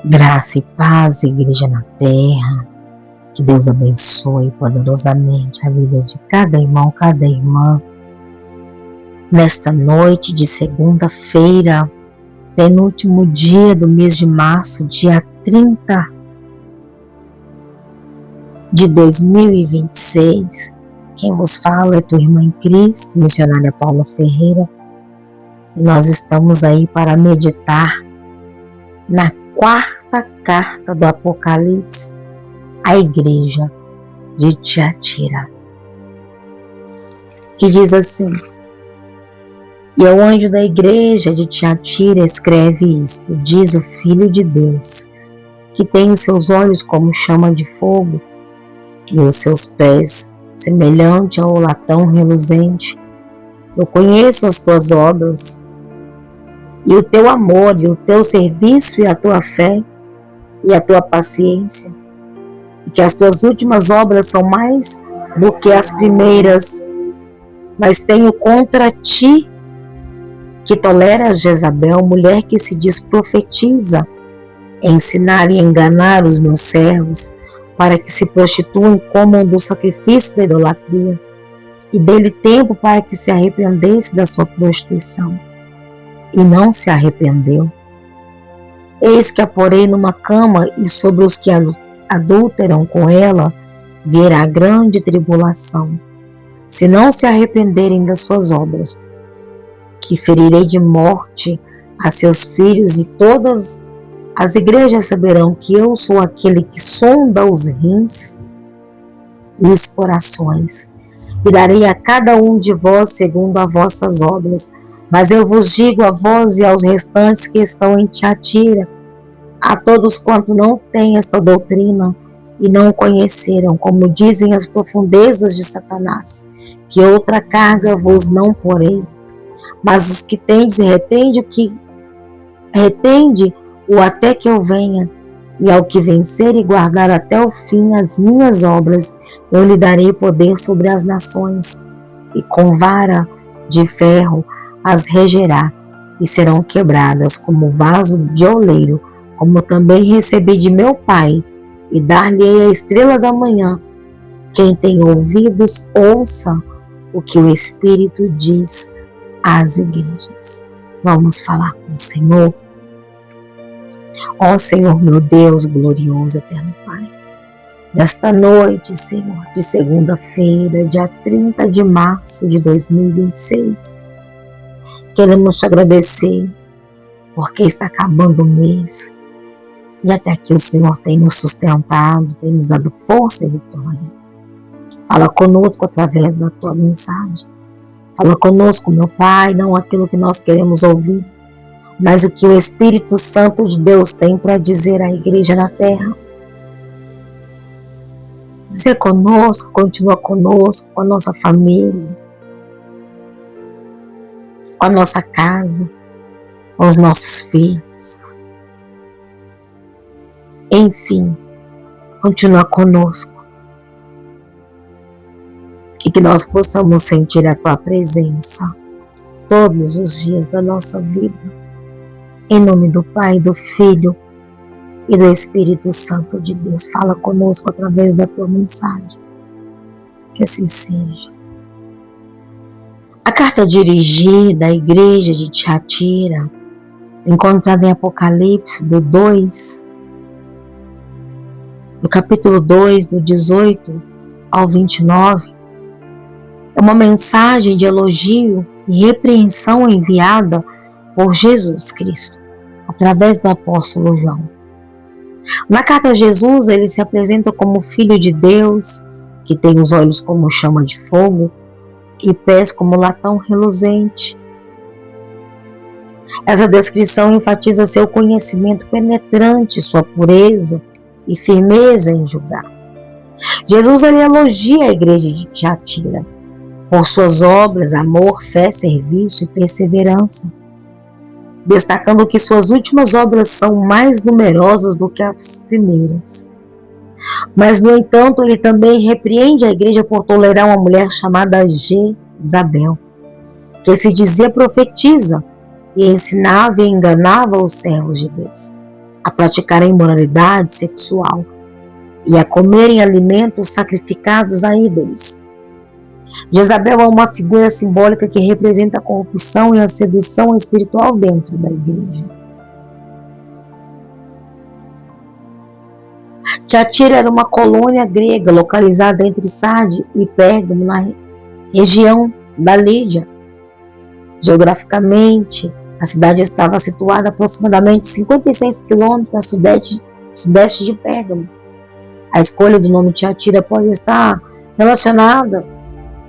Graça e paz, Igreja na Terra. Que Deus abençoe poderosamente a vida de cada irmão, cada irmã. Nesta noite de segunda-feira, penúltimo dia do mês de março, dia 30 de 2026. Quem vos fala é tua irmã em Cristo, missionária Paula Ferreira. E nós estamos aí para meditar na quarta carta do Apocalipse à igreja de Tiatira, que diz assim: e ao anjo da igreja de Tiatira escreve isto, diz o Filho de Deus, que tem em seus olhos como chama de fogo, e os seus pés semelhante ao latão reluzente. Eu conheço as tuas obras, e o teu amor, e o teu serviço, e a tua fé, e a tua paciência, e que as tuas últimas obras são mais do que as primeiras. Mas tenho contra ti que toleras Jezabel, mulher que se diz profetiza, ensinar e enganar os meus servos, para que se prostituam e comam do sacrifício da idolatria, e dê-lhe tempo para que se arrependesse da sua prostituição. E não se arrependeu. Eis que a porei numa cama, e sobre os que adulteram com ela virá grande tribulação, se não se arrependerem das suas obras. E ferirei de morte a seus filhos, e todas as igrejas saberão que eu sou aquele que sonda os rins e os corações, e darei a cada um de vós segundo as vossas obras. Mas eu vos digo a vós e aos restantes que estão em Tiatira, a todos quanto não têm esta doutrina e não conheceram, como dizem as profundezas de Satanás, que outra carga vos não porei. Mas os que tendes, retende-o até que eu venha, e ao que vencer e guardar até o fim as minhas obras, eu lhe darei poder sobre as nações, e com vara de ferro as regerá, e serão quebradas como vaso de oleiro, como também recebi de meu Pai, e dar-lhe-ei a estrela da manhã. Quem tem ouvidos, ouça o que o Espírito diz às igrejas. Vamos falar com o Senhor. Ó Senhor, meu Deus glorioso, eterno Pai, nesta noite, Senhor, de segunda-feira, dia 30 de março de 2026, queremos te agradecer, porque está acabando o mês, e até aqui o Senhor tem nos sustentado, tem nos dado força e vitória. Fala conosco através da tua mensagem. Fala conosco, meu Pai, não aquilo que nós queremos ouvir, mas o que o Espírito Santo de Deus tem para dizer à igreja na terra. Seja conosco, continua conosco, com a nossa família, com a nossa casa, com os nossos filhos. Enfim, continua conosco. E que nós possamos sentir a tua presença todos os dias da nossa vida. Em nome do Pai, do Filho e do Espírito Santo de Deus. Fala conosco através da tua mensagem. Que assim seja. A carta dirigida à igreja de Tiatira, encontrada em Apocalipse do capítulo 2, do 18 ao 29, é uma mensagem de elogio e repreensão enviada por Jesus Cristo, através do apóstolo João. Na carta a Jesus, ele se apresenta como Filho de Deus, que tem os olhos como chama de fogo e pés como latão reluzente. Essa descrição enfatiza seu conhecimento penetrante, sua pureza e firmeza em julgar. Jesus ele elogia a igreja de Tiatira por suas obras, amor, fé, serviço e perseverança, destacando que suas últimas obras são mais numerosas do que as primeiras. Mas, no entanto, ele também repreende a igreja por tolerar uma mulher chamada Jezabel, que se dizia profetiza e ensinava e enganava os servos de Deus. a praticar a imoralidade sexual e a comerem alimentos sacrificados a ídolos. Jezabel é uma figura simbólica que representa a corrupção e a sedução espiritual dentro da igreja. Tiatira era uma colônia grega localizada entre Sardes e Pérgamo, na região da Lídia. Geograficamente, a cidade estava situada a aproximadamente 56 quilômetros a sudeste de Pérgamo. A escolha do nome Tiatira pode estar relacionada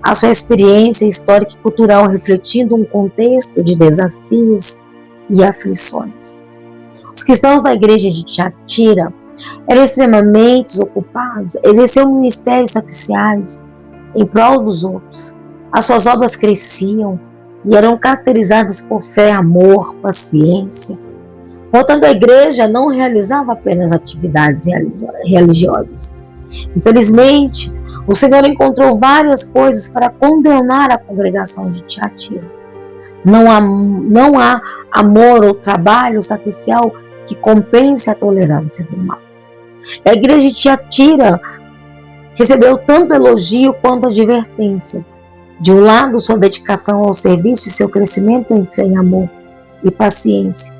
à sua experiência histórica e cultural, refletindo um contexto de desafios e aflições. Os cristãos da igreja de Tiatira eram extremamente ocupados, exerciam ministérios sacrificiais em prol dos outros. As suas obras cresciam e eram caracterizadas por fé, amor, paciência. Portanto, a igreja não realizava apenas atividades religiosas. Infelizmente, o Senhor encontrou várias coisas para condenar a congregação de Tiatira. Não há amor ou trabalho sacrificial que compense a tolerância do mal. A igreja de Tiatira recebeu tanto elogio quanto advertência. De um lado, sua dedicação ao serviço e seu crescimento em fé, em amor e paciência,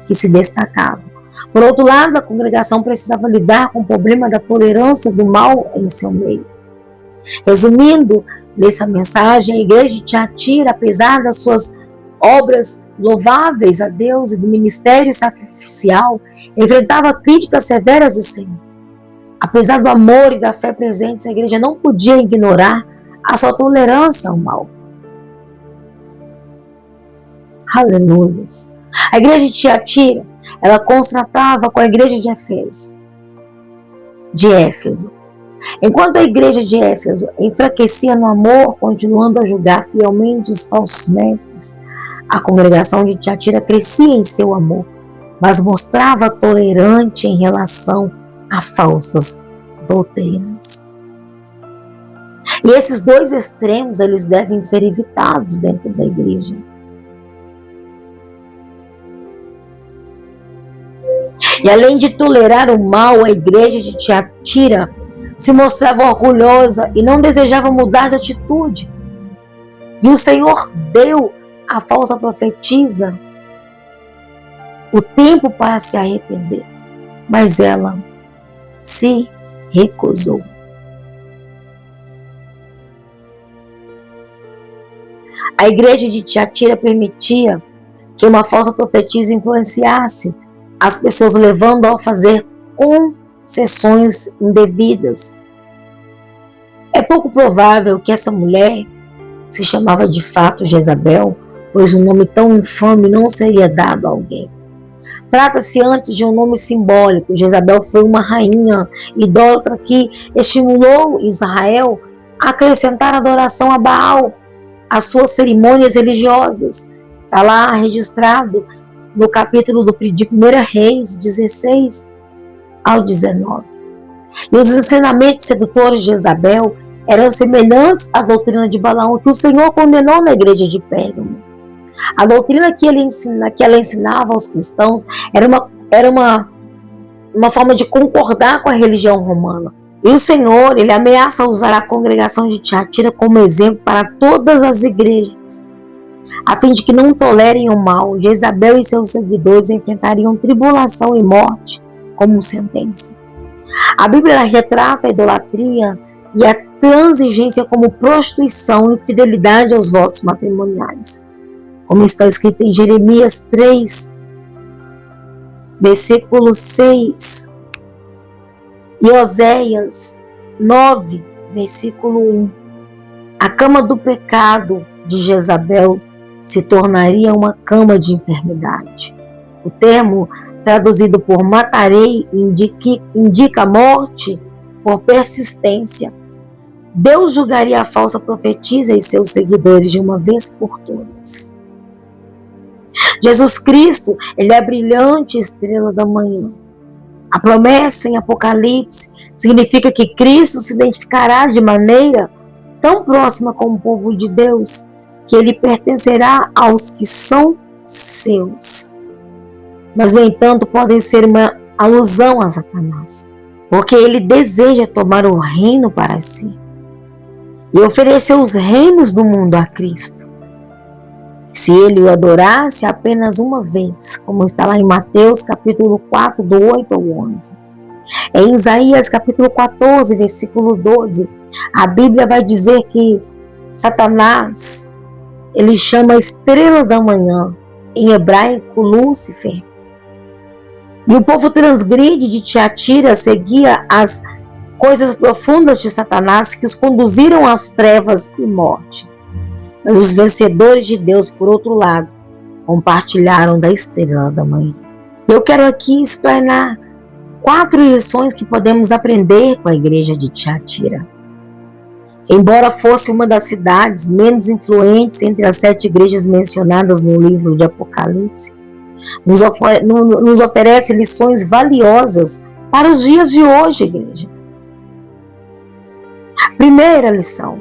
que se destacavam. Por outro lado, a congregação precisava lidar com o problema da tolerância do mal em seu meio. Resumindo, nessa mensagem, a igreja de Tiatira, apesar das suas obras louváveis a Deus e do ministério sacrificial, enfrentava críticas severas do Senhor. Apesar do amor e da fé presentes, a igreja não podia ignorar a sua tolerância ao mal. Aleluia. A igreja de Tiatira, ela contrastava com a igreja de Éfeso. Enquanto a igreja de Éfeso enfraquecia no amor, continuando a julgar fielmente os falsos mestres, a congregação de Tiatira crescia em seu amor, mas mostrava tolerante em relação a falsas doutrinas. E esses dois extremos, eles devem ser evitados dentro da igreja. E além de tolerar o mal, a igreja de Tiatira se mostrava orgulhosa e não desejava mudar de atitude. E o Senhor deu à falsa profetisa o tempo para se arrepender, mas ela se recusou. A igreja de Tiatira permitia que uma falsa profetisa influenciasse as pessoas, levando a fazer concessões indevidas. É pouco provável que essa mulher se chamava de fato Jezabel, pois um nome tão infame não seria dado a alguém. Trata-se antes de um nome simbólico. Jezabel foi uma rainha idólatra que estimulou Israel a acrescentar adoração a Baal às suas cerimônias religiosas. Está lá registrado no capítulo de 1 Reis 16 ao 19. E os ensinamentos sedutores de Jezabel eram semelhantes à doutrina de Balaão, que o Senhor condenou na igreja de Pérgamo. A doutrina que ela ensinava aos cristãos era uma forma de concordar com a religião romana. E o Senhor, ele ameaça usar a congregação de Tiatira como exemplo para todas as igrejas, a fim de que não tolerem o mal. Jezabel e seus seguidores enfrentariam tribulação e morte como sentença. A Bíblia retrata a idolatria e a transigência como prostituição e infidelidade aos votos matrimoniais, como está escrito em Jeremias 3, versículo 6, e Oséias 9, versículo 1. A cama do pecado de Jezabel se tornaria uma cama de enfermidade. O termo traduzido por matarei indica morte por persistência. Deus julgaria a falsa profetisa e seus seguidores de uma vez por todas. Jesus Cristo, ele é a brilhante estrela da manhã. A promessa em Apocalipse significa que Cristo se identificará de maneira tão próxima com o povo de Deus, que ele pertencerá aos que são seus. Mas, no entanto, podem ser alusão a Satanás, porque ele deseja tomar o reino para si e oferecer os reinos do mundo a Cristo. Se ele o adorasse apenas uma vez, como está lá em Mateus capítulo 4, do 8 ao 11. Em Isaías capítulo 14, versículo 12, a Bíblia vai dizer que Satanás, ele chama a estrela da manhã, em hebraico Lúcifer. E o povo transgride de Tiatira seguia as coisas profundas de Satanás que os conduziram às trevas e morte. Mas os vencedores de Deus, por outro lado, compartilharam da estrela da manhã. Eu quero aqui explanar 4 lições que podemos aprender com a igreja de Tiatira. Embora fosse uma das cidades menos influentes entre as 7 igrejas mencionadas no livro de Apocalipse, nos oferece lições valiosas para os dias de hoje, igreja. Primeira lição: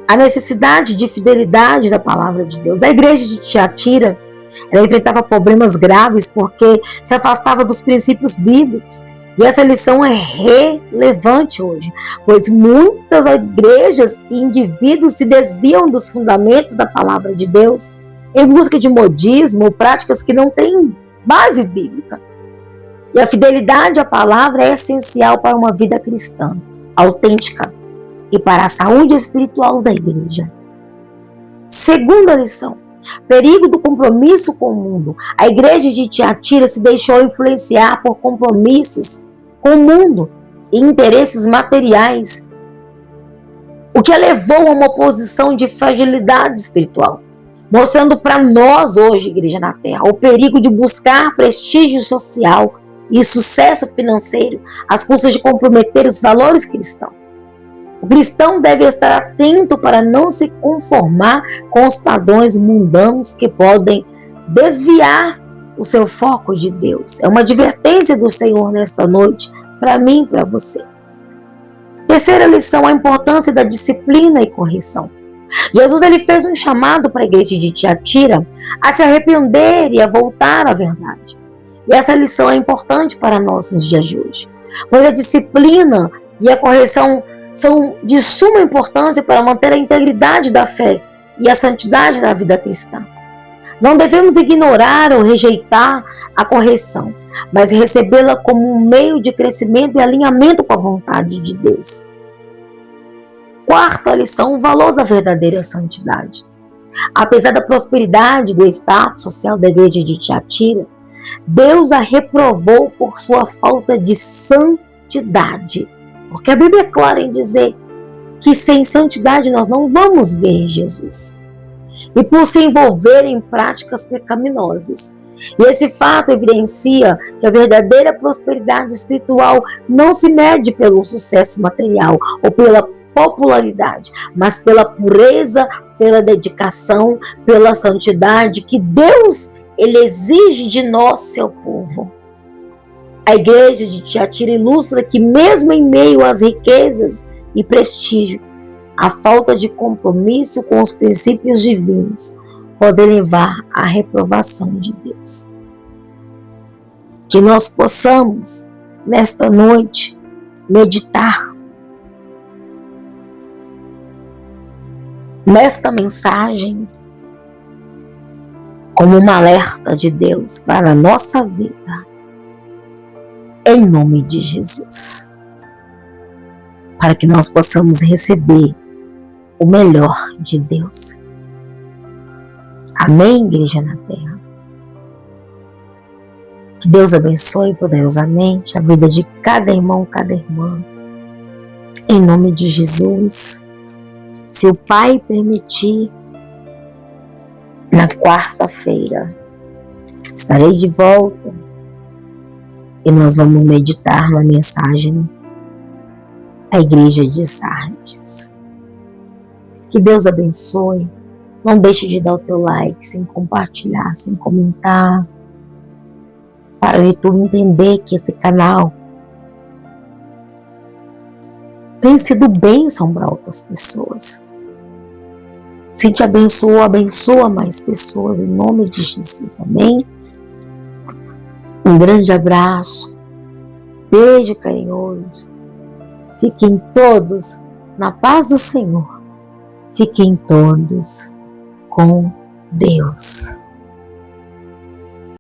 a necessidade de fidelidade da palavra de Deus. A igreja de Tiatira, ela enfrentava problemas graves porque se afastava dos princípios bíblicos. E essa lição é relevante hoje, pois muitas igrejas e indivíduos se desviam dos fundamentos da palavra de Deus em busca de modismo ou práticas que não têm base bíblica. E a fidelidade à palavra é essencial para uma vida cristã autêntica e para a saúde espiritual da igreja. Segunda lição: perigo do compromisso com o mundo. A igreja de Tiatira se deixou influenciar por compromissos com o mundo e interesses materiais, o que a levou a uma posição de fragilidade espiritual, mostrando para nós hoje, igreja na terra, o perigo de buscar prestígio social e sucesso financeiro às custas de comprometer os valores cristãos. O cristão deve estar atento para não se conformar com os padrões mundanos que podem desviar o seu foco de Deus. É uma advertência do Senhor nesta noite, para mim e para você. Terceira lição: a importância da disciplina e correção. Jesus, ele fez um chamado para a igreja de Tiatira a se arrepender e a voltar à verdade. E essa lição é importante para nós nos dias de hoje, pois a disciplina e a correção são de suma importância para manter a integridade da fé e a santidade da vida cristã. Não devemos ignorar ou rejeitar a correção, mas recebê-la como um meio de crescimento e alinhamento com a vontade de Deus. Quarta lição: o valor da verdadeira santidade. Apesar da prosperidade do status social da igreja de Tiatira, Deus a reprovou por sua falta de santidade. Porque a Bíblia é clara em dizer que sem santidade nós não vamos ver Jesus. E por se envolver em práticas pecaminosas. E esse fato evidencia que a verdadeira prosperidade espiritual não se mede pelo sucesso material ou pela popularidade, mas pela pureza, pela dedicação, pela santidade que Deus, ele exige de nós, seu povo. A igreja de Tiatira ilustra que mesmo em meio às riquezas e prestígio, a falta de compromisso com os princípios divinos pode levar à reprovação de Deus. Que nós possamos, nesta noite, meditar nesta mensagem como um alerta de Deus para a nossa vida, em nome de Jesus, para que nós possamos receber o melhor de Deus. Amém, igreja na terra? Que Deus abençoe poderosamente a vida de cada irmão, cada irmã. Em nome de Jesus. Se o Pai permitir, na quarta-feira estarei de volta e nós vamos meditar na mensagem da igreja de Sardes. Que Deus abençoe. Não deixe de dar o teu like, sem compartilhar, sem comentar, para o YouTube entender que esse canal tem sido bênção para outras pessoas. Se te abençoou, abençoa mais pessoas, em nome de Jesus. Amém? Um grande abraço beijo carinhoso. Fiquem todos na paz do Senhor. Fiquem todos com Deus.